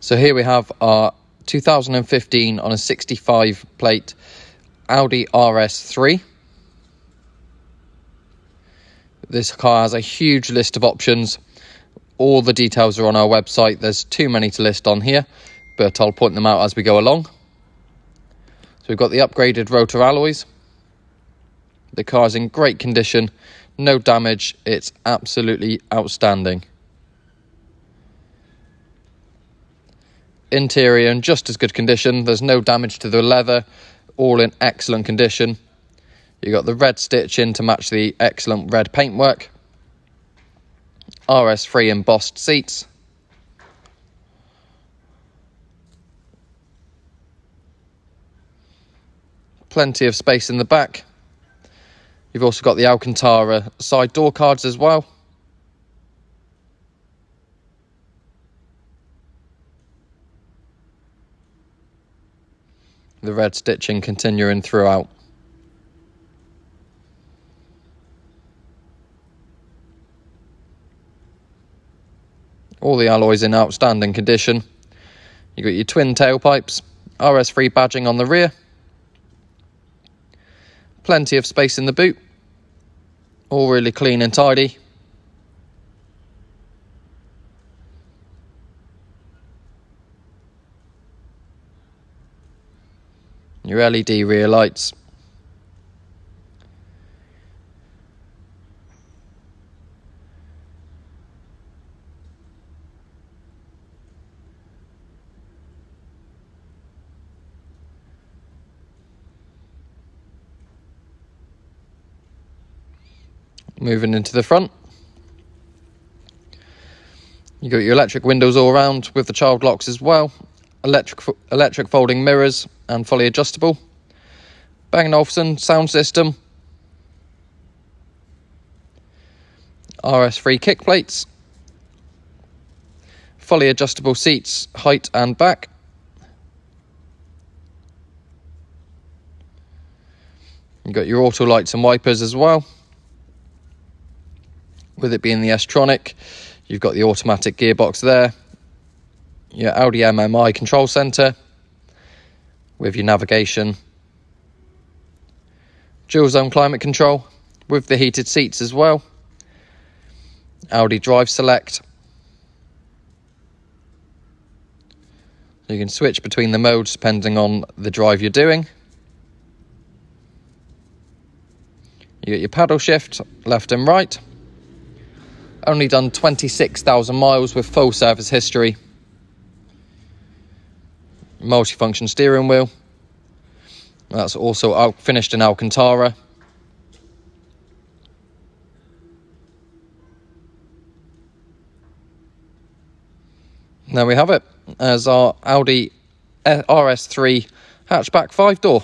So here we have our 2015 on a 65 plate Audi RS3. This car has a huge list of options. All the details are on our website. There's too many to list on here, but I'll point them out as we go along. So we've got the upgraded rotor alloys. The car's in great condition, no damage. It's absolutely outstanding. Interior in just as good condition. There's no damage to the leather, all in excellent condition. You got the red stitching to match the excellent red paintwork. RS3 embossed seats. Plenty of space in the back. You've also got the Alcantara side door cards as well. The red stitching continuing throughout. All the alloys in outstanding condition. You've got your twin tailpipes, RS3 badging on the rear. Plenty of space in the boot. All really clean and tidy. Your LED rear lights. Moving into the front. You got your electric windows all around with the child locks as well. Electric folding mirrors and fully adjustable. Bang & Olufsen sound system. RS3 kick plates. Fully adjustable seats, height and back. You've got your auto lights and wipers as well. With it being the S-Tronic, you've got the automatic gearbox there. Your Audi MMI control centre with your navigation. Dual zone climate control with the heated seats as well. Audi Drive Select. You can switch between the modes depending on the drive you're doing. You get your paddle shift, left and right. Only done 26,000 miles with full service history. Multifunction steering wheel. That's also finished in Alcantara. There we have it, as our Audi RS3 hatchback 5-door.